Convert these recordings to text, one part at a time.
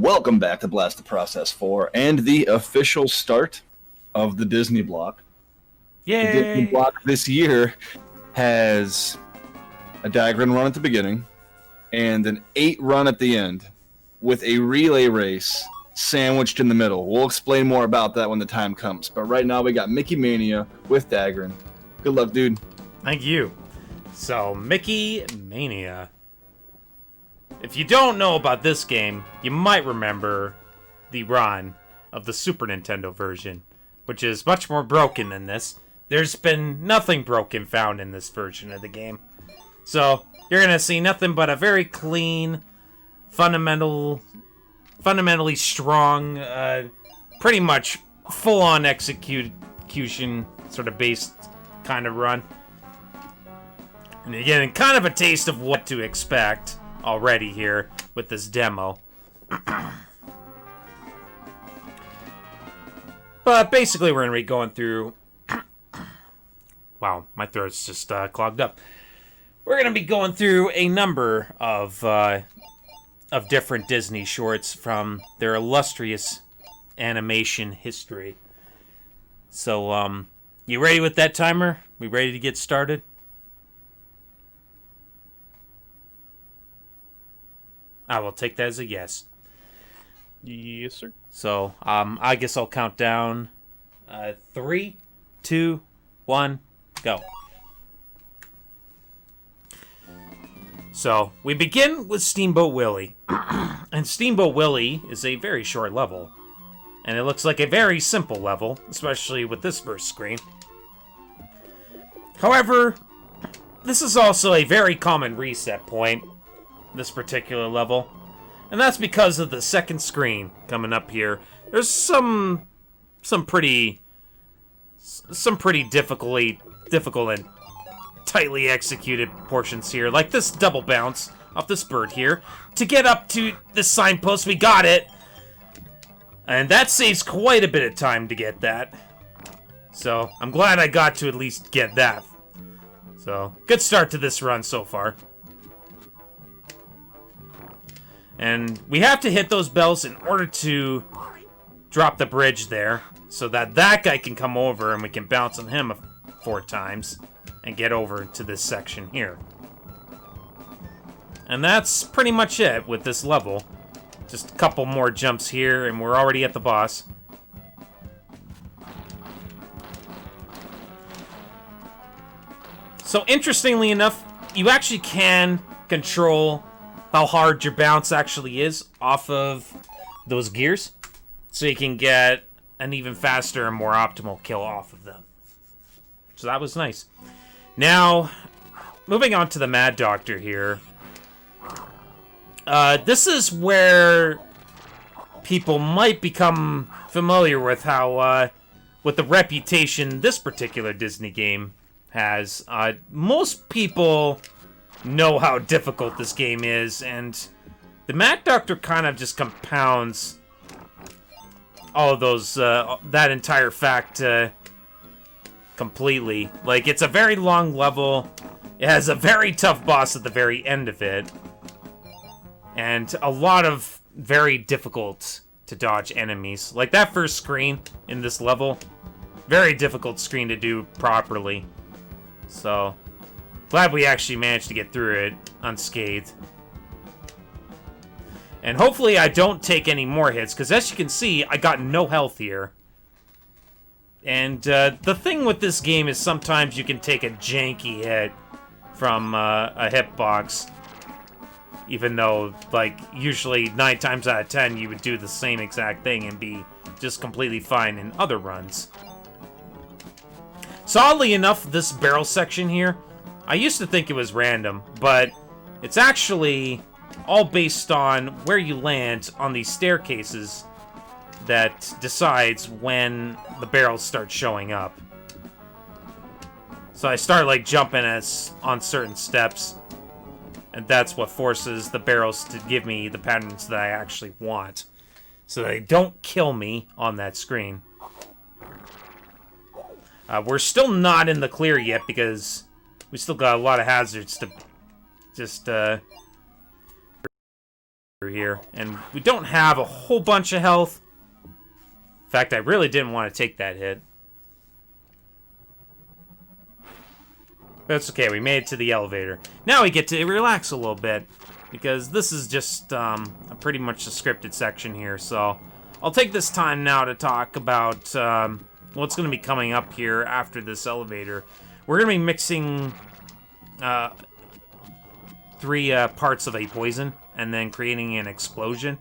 Welcome back to Blast the Process 4 and the official start of the Disney block. Yay! The Disney block this year has a d4gr0n run at the beginning and an 8 run at the end with a relay race sandwiched in the middle. We'll explain more about that when the time comes. But right now we got Mickey Mania with d4gr0n. Good luck, dude. Thank you. So, Mickey Mania. If you don't know about this game, you might remember the run of the Super Nintendo version, which is much more broken than this. There's been nothing broken found in this version of the game. So, you're going to see nothing but a very clean, fundamentally strong, pretty much full-on execution sort of based kind of run. And you're getting kind of a taste of what to expect already here with this demo. But basically we're going to be going through... Wow, my throat's just clogged up. We're going to be going through a number of different Disney shorts from their illustrious animation history. So, you ready with that timer? We ready to get started? I will take that as a yes. Yes, sir. So, I guess I'll count down. 3, 2, 1, go. So, we begin with Steamboat Willie. And Steamboat Willie is a very short level. And it looks like a very simple level, especially with this first screen. However, this is also a very common reset point, this particular level. And that's because of the second screen coming up here. There's some pretty difficult and tightly executed portions here, like this double bounce off this bird here. To get up to this signpost, we got it. And that saves quite a bit of time to get that. So, I'm glad I got to at least get that. So, good start to this run so far. And we have to hit those bells in order to drop the bridge there, so that that guy can come over and we can bounce on him 4 times and get over to this section here. And that's pretty much it with this level. Just a couple more jumps here and we're already at the boss. So interestingly enough, you actually can control how hard your bounce actually is off of those gears, so you can get an even faster and more optimal kill off of them. So that was nice. Now, moving on to the Mad Doctor here. This is where people might become familiar with how, with the reputation this particular Disney game has. Most people know how difficult this game is, and the Mad Doctor kind of just compounds all of those, that entire fact, completely. Like, it's a very long level, it has a very tough boss at the very end of it, and a lot of very difficult to dodge enemies. Like, that first screen in this level, very difficult screen to do properly. So, glad we actually managed to get through it unscathed. And hopefully I don't take any more hits, because as you can see, I got no health here. And the thing with this game is sometimes you can take a janky hit from a hitbox. Even though, like, usually 9 times out of 10 you would do the same exact thing and be just completely fine in other runs. So oddly enough, this barrel section here, I used to think it was random, but it's actually all based on where you land on these staircases that decides when the barrels start showing up. So I start, like, jumping on certain steps, and that's what forces the barrels to give me the patterns that I actually want, so they don't kill me on that screen. We're still not in the clear yet, because we still got a lot of hazards to just here, and we don't have a whole bunch of health. In fact, I really didn't want to take that hit. That's okay, we made it to the elevator. Now we get to relax a little bit, because this is just pretty much a scripted section here, so I'll take this time now to talk about what's going to be coming up here after this elevator. We're going to be mixing 3 parts of a poison, and then creating an explosion.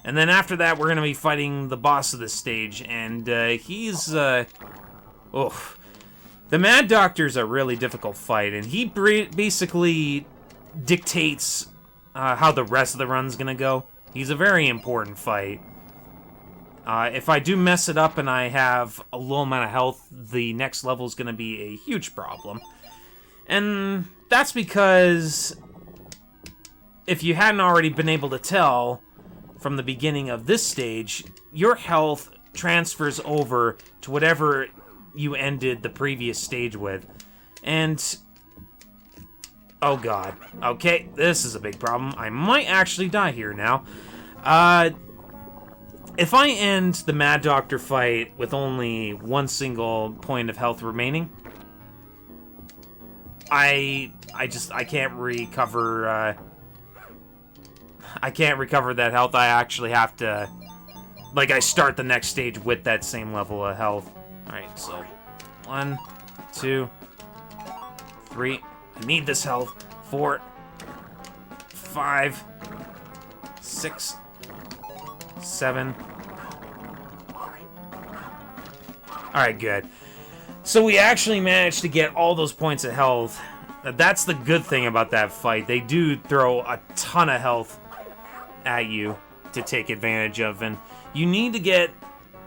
And then after that, we're going to be fighting the boss of this stage, and he's... The Mad Doctor's a really difficult fight, and he basically dictates how the rest of the run's gonna go. He's a very important fight. If I do mess it up and I have a low amount of health, the next level's gonna be a huge problem. And that's because, if you hadn't already been able to tell from the beginning of this stage, your health transfers over to whatever you ended the previous stage with. And oh god. Okay, this is a big problem. I might actually die here now. If I end the Mad Doctor fight with only 1 single point of health remaining, I can't recover I can't recover that health. I actually have to, like, I start the next stage with that same level of health. Alright, so 1, 2, 3. I need this health. 4, 5, 6, 7. Alright, good. So we actually managed to get all those points of health. That's the good thing about that fight. They do throw a ton of health at you to take advantage of, and you need to get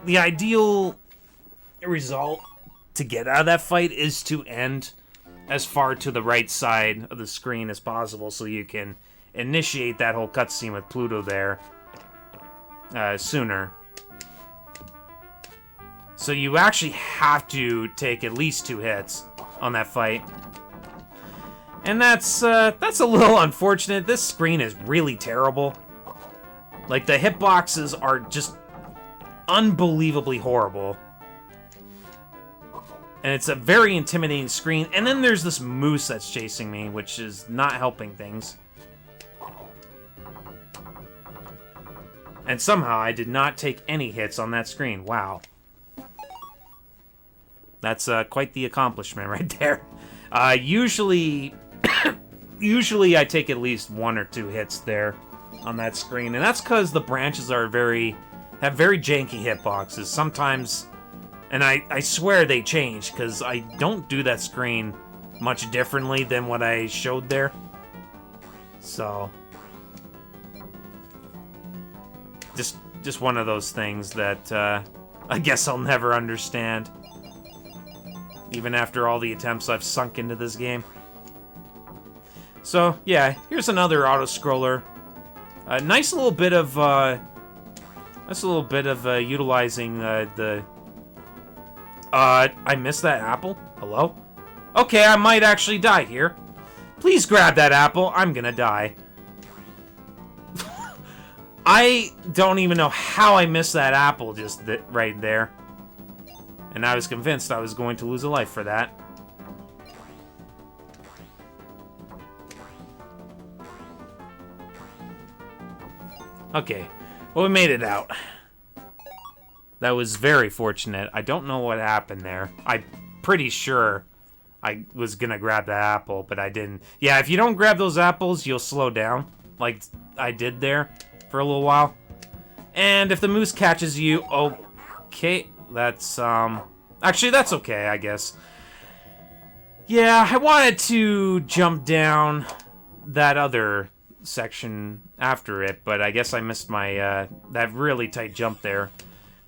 the ideal result to get out of that fight is to end as far to the right side of the screen as possible, so you can initiate that whole cutscene with Pluto there sooner. So you actually have to take at least 2 hits on that fight, and that's a little unfortunate. This screen is really terrible. Like, the hitboxes are just unbelievably horrible. And it's a very intimidating screen. And then there's this moose that's chasing me, which is not helping things. And somehow I did not take any hits on that screen. Wow. That's quite the accomplishment right there. Usually I take at least 1 or 2 hits there on that screen. And that's because the branches are have very janky hitboxes. Sometimes... And I swear they changed, because I don't do that screen much differently than what I showed there. So... Just one of those things that I guess I'll never understand. Even after all the attempts I've sunk into this game. So, yeah, here's another auto-scroller. A nice little bit of utilizing the... I missed that apple? Hello? Okay, I might actually die here. Please grab that apple. I'm gonna die. I don't even know how I missed that apple just right there. And I was convinced I was going to lose a life for that. Okay, well, we made it out. That was very fortunate. I don't know what happened there. I'm pretty sure I was gonna grab that apple, but I didn't. Yeah, if you don't grab those apples, you'll slow down, like I did there for a little while. And if the moose catches you, okay, that's, actually, that's okay, I guess. Yeah, I wanted to jump down that other section after it, but I guess I missed my, that really tight jump there.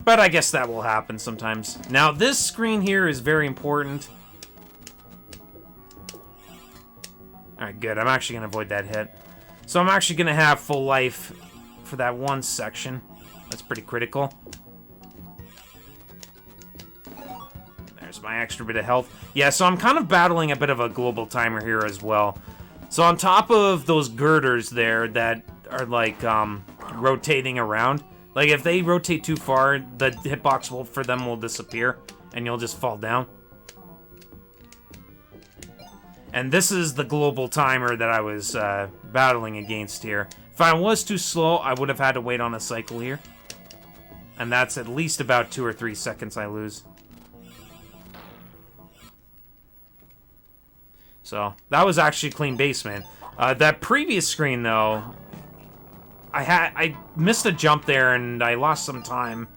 But I guess that will happen sometimes. Now, this screen here is very important. Alright, good. I'm actually going to avoid that hit. So I'm actually going to have full life for that one section. That's pretty critical. There's my extra bit of health. Yeah, so I'm kind of battling a bit of a global timer here as well. So on top of those girders there that are like rotating around. Like if they rotate too far, the hitbox for them will disappear and you'll just fall down. And this is the global timer that I was battling against here. If I was too slow, I would have had to wait on a cycle here. And that's at least about 2 or 3 seconds I lose. So, that was actually clean basement. That previous screen, though, I missed a jump there and I lost some time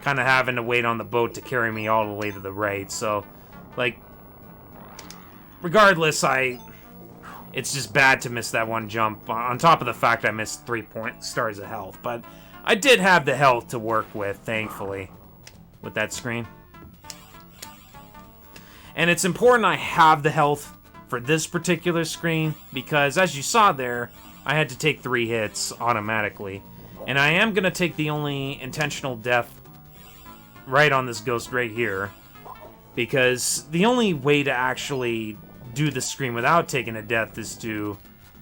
kind of having to wait on the boat to carry me all the way to the right. So, like, regardless, it's just bad to miss that one jump, on top of the fact I missed 3 stars of health. But I did have the health to work with, thankfully, with that screen. And it's important I have the health for this particular screen, because as you saw there, I had to take 3 hits automatically. And I am going to take the only intentional death right on this ghost right here, because the only way to actually do the screen without taking a death is to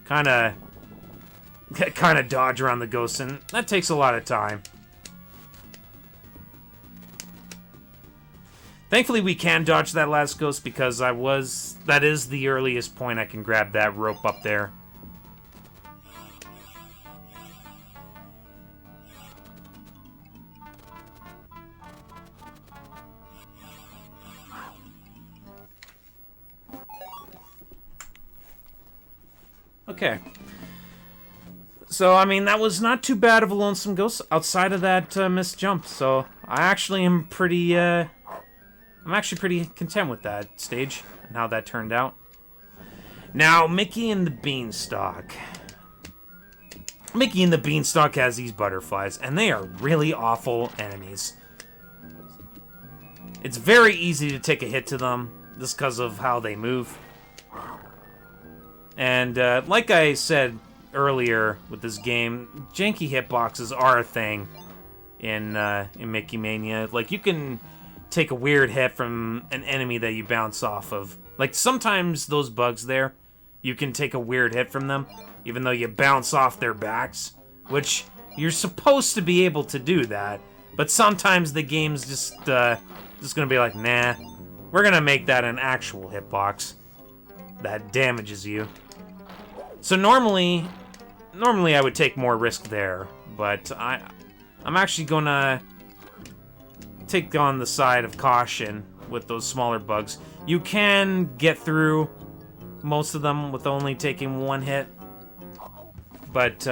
kind of dodge around the ghost, and that takes a lot of time. Thankfully, we can dodge that last ghost because that is the earliest point I can grab that rope up there. Okay. So, I mean, that was not too bad of a lonesome ghost outside of that missed jump. So, I actually am I'm actually pretty content with that stage and how that turned out. Now, Mickey and the Beanstalk. Mickey and the Beanstalk has these butterflies, and they are really awful enemies. It's very easy to take a hit to them, just because of how they move. And like I said earlier with this game, janky hitboxes are a thing in Mickey Mania. Like, you can take a weird hit from an enemy that you bounce off of. Like, sometimes those bugs there, you can take a weird hit from them, even though you bounce off their backs, which you're supposed to be able to do that. But sometimes the game's just gonna be like, nah, we're gonna make that an actual hitbox that damages you. So normally I would take more risk there, but I'm actually gonna take on the side of caution with those smaller bugs. You can get through most of them with only taking 1 hit, but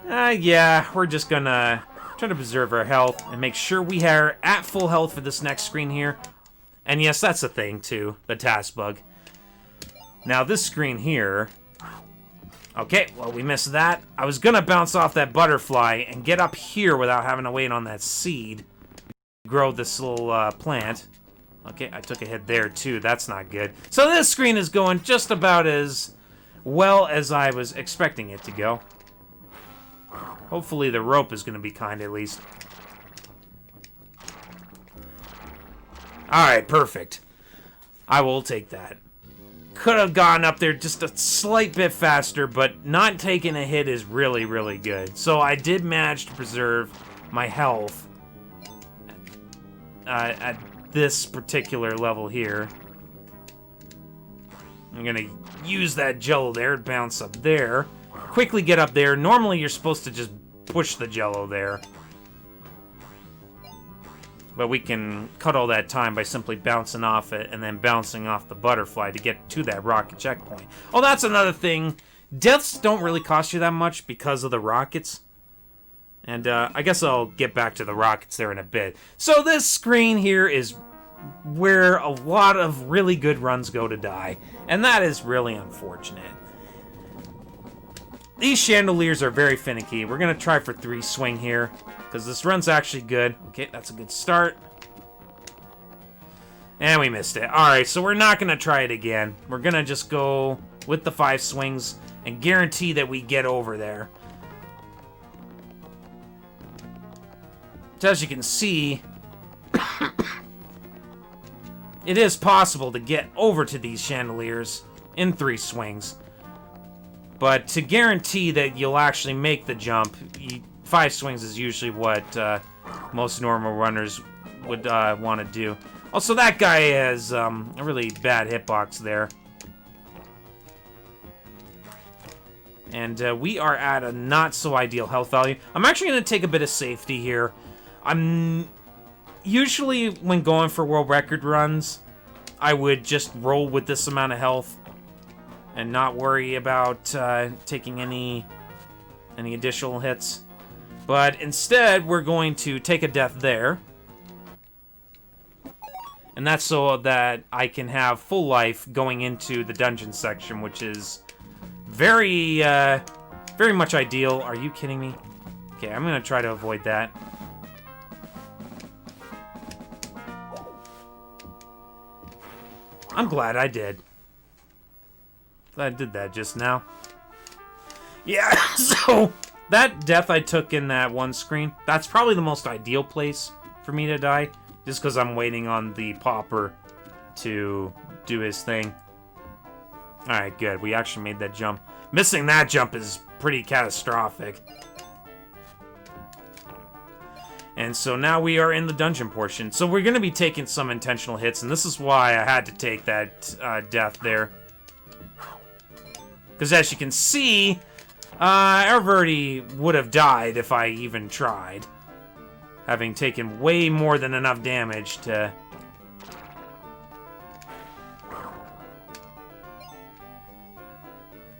yeah, we're just gonna try to preserve our health and make sure we are at full health for this next screen here. And yes, that's a thing too, the task bug. Now this screen here, okay, well, we missed that. I was gonna bounce off that butterfly and get up here without having to wait on that seed to grow this little plant. Okay, I took a hit there too. That's not good. So this screen is going just about as well as I was expecting it to go. Hopefully the rope is gonna be kind at least. Alright, perfect. I will take that. Could have gone up there just a slight bit faster, but not taking a hit is really, really good. So I did manage to preserve my health at this particular level here. I'm gonna use that jello there to bounce up there. Quickly get up there. Normally you're supposed to just push the jello there, but we can cut all that time by simply bouncing off it and then bouncing off the butterfly to get to that rocket checkpoint. Oh, that's another thing. Deaths don't really cost you that much because of the rockets. And I guess I'll get back to the rockets there in a bit. So this screen here is where a lot of really good runs go to die. And that is really unfortunate. These chandeliers are very finicky. We're going to try for 3 swing here, because this run's actually good. Okay, that's a good start. And we missed it. Alright, so we're not going to try it again. We're going to just go with the 5 swings and guarantee that we get over there. So as you can see, it is possible to get over to these chandeliers in 3 swings. But to guarantee that you'll actually make the jump, 5 swings is usually what most normal runners would want to do. Also, that guy has a really bad hitbox there. And we are at a not-so-ideal health value. I'm actually going to take a bit of safety here. I'm... Usually, when going for world record runs, I would just roll with this amount of health and not worry about taking any additional hits. But instead, we're going to take a death there. And that's so that I can have full life going into the dungeon section, which is very, very much ideal. Are you kidding me? Okay, I'm going to try to avoid that. I'm glad I did. Glad I did that just now. Yeah, so that death I took in that one screen, that's probably the most ideal place for me to die. Just because I'm waiting on the popper to do his thing. Alright, good. We actually made that jump. Missing that jump is pretty catastrophic. And so now we are in the dungeon portion. So we're going to be taking some intentional hits, and this is why I had to take that death there. Because as you can see, I already would have died if I even tried. Having taken way more than enough damage to...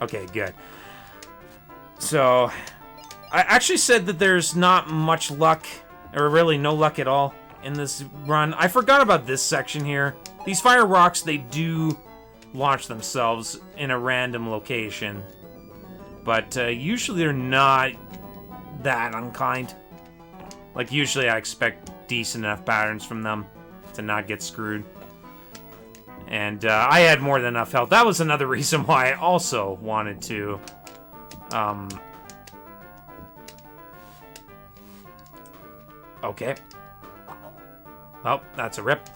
Okay, good. So, I actually said that there's not much luck, or really no luck at all, in this run. I forgot about this section here. These fire rocks, they do launch themselves in a random location. But usually they're not that unkind. Like, usually I expect decent enough patterns from them to not get screwed. And I had more than enough health. That was another reason why I also wanted to... Okay. Well, that's a rip.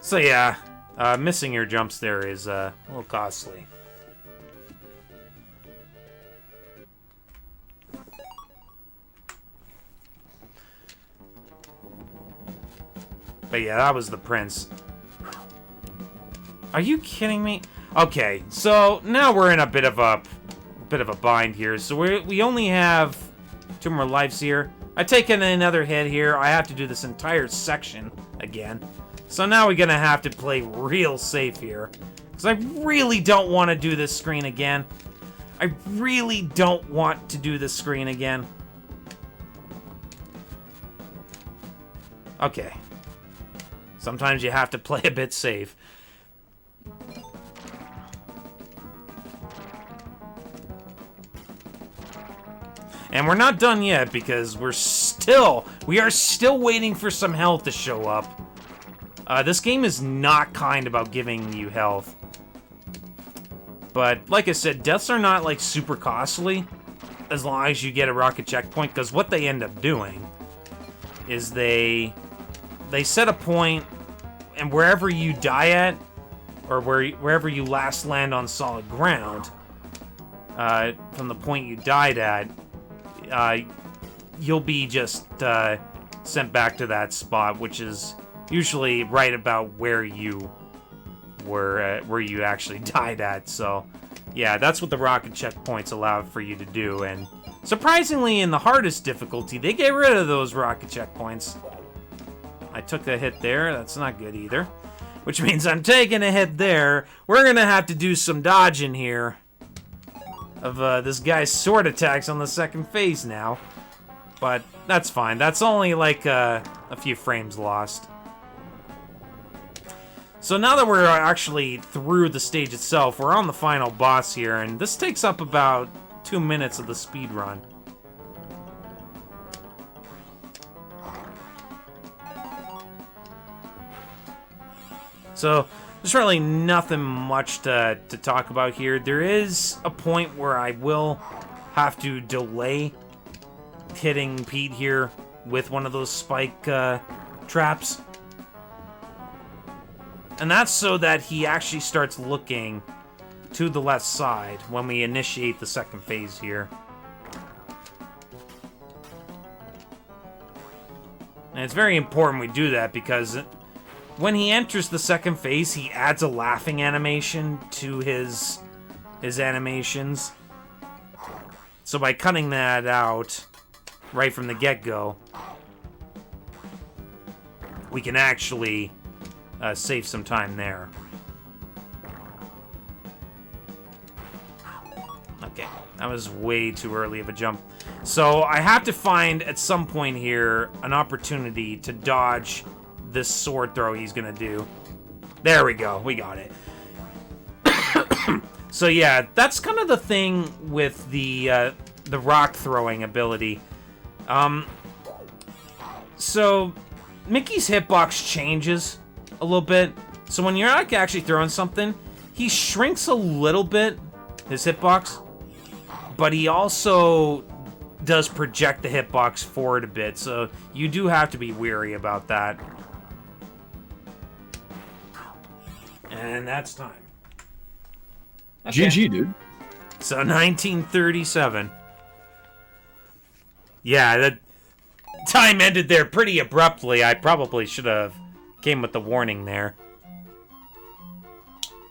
So yeah, missing your jumps there is a little costly. But yeah, that was the prince. Are you kidding me? Okay, so now we're in a bit of a bind here. So we only have 2 more lives here. I've taken another hit here. I have to do this entire section again. So now we're gonna have to play real safe here. Because I really don't want to do this screen again. I really don't want to do this screen again. Okay. Sometimes you have to play a bit safe. And we're not done yet because we are still waiting for some health to show up. This game is not kind about giving you health. But like I said, deaths are not like super costly as long as you get a rocket checkpoint, because what they end up doing is they set a point, and wherever you die at, or wherever you last land on solid ground, from the point you died at, you'll be just sent back to that spot, which is usually right about where you were, where you actually died at. So, yeah, that's what the rocket checkpoints allow for you to do. And surprisingly, in the hardest difficulty, they get rid of those rocket checkpoints. I took a hit there. That's not good either. Which means I'm taking a hit there. We're gonna have to do some dodging here of this guy's sword attacks on the second phase now. But that's fine. That's only like a few frames lost. So now that we're actually through the stage itself, we're on the final boss here, and this takes up about 2 minutes of the speed run. So there's really nothing much to talk about here. There is a point where I will have to delay hitting Pete here with one of those spike traps. And that's so that he actually starts looking to the left side when we initiate the second phase here. And it's very important we do that because when he enters the second phase, he adds a laughing animation to his animations. So by cutting that out right from the get-go, we can actually save some time there. Okay, that was way too early of a jump. So I have to find, at some point here, an opportunity to dodge this sword throw he's gonna do. There we go, we got it. So yeah, that's kind of the thing with the rock throwing ability. So Mickey's hitbox changes a little bit. So when you're like actually throwing something, he shrinks a little bit, his hitbox, but he also does project the hitbox forward a bit, so you do have to be wary about that. And that's time. Okay. GG, dude. So 1937. Yeah, that time ended there pretty abruptly. I probably should have came with the warning there.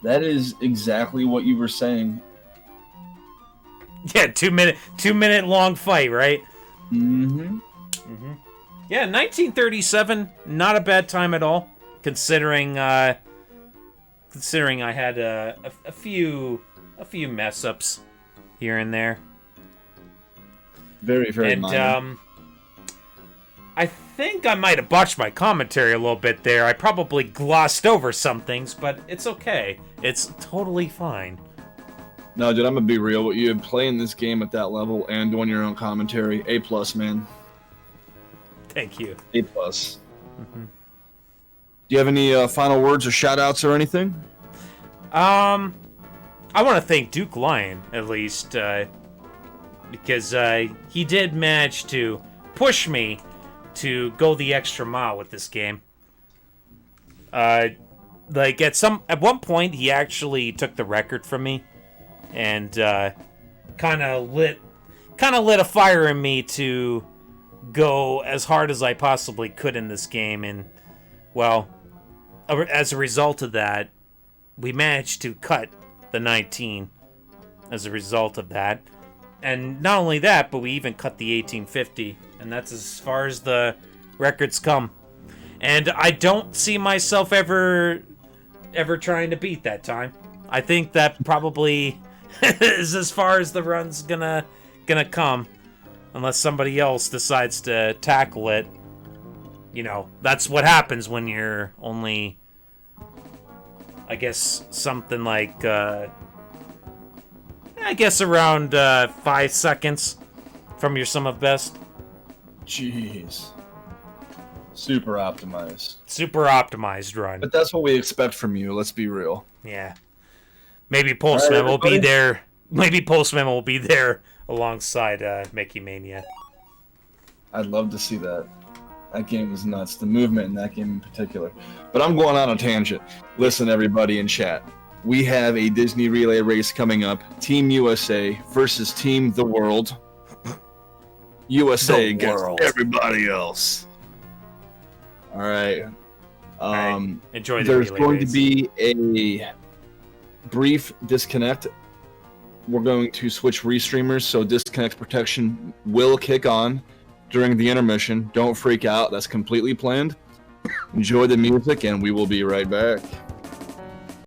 That is exactly what you were saying. Yeah, 2 minute long fight, right? Mm-hmm. Yeah, 1937, not a bad time at all, considering I had a few mess ups here and there. Very, very minor. And I think I might have botched my commentary a little bit there. I probably glossed over some things, but it's okay. It's totally fine. No, dude, I'm gonna be real with you. Playing this game at that level and doing your own commentary, A+, man. Thank you. A+. Do you have any final words or shout-outs or anything? I want to thank d4gr0n, at least, because he did manage to push me to go the extra mile with this game. Like at one point, he actually took the record from me, and kind of lit a fire in me to go as hard as I possibly could in this game. And well, as a result of that, we managed to cut the 19 as a result of that. And not only that, but we even cut the 1850, and that's as far as the records come. And I don't see myself ever trying to beat that time. I think that probably is as far as the run's gonna come, unless somebody else decides to tackle it. You know, that's what happens when you're only, I guess, something like around 5 seconds from your sum of best. Jeez. Super optimized. Super optimized run. But that's what we expect from you, let's be real. Yeah. Maybe Postman will be there. Maybe Postman will be there alongside Mickey Mania. I'd love to see that. That game was nuts. The movement in that game in particular. But I'm going on a tangent. Listen, everybody in chat. We have a Disney Relay race coming up. Team USA versus Team the World. USA against everybody else. All right. Enjoy the There's relay going race. to be a brief disconnect. We're going to switch restreamers, so disconnect protection will kick on during the intermission. Don't freak out. That's completely planned. Enjoy the music, and we will be right back.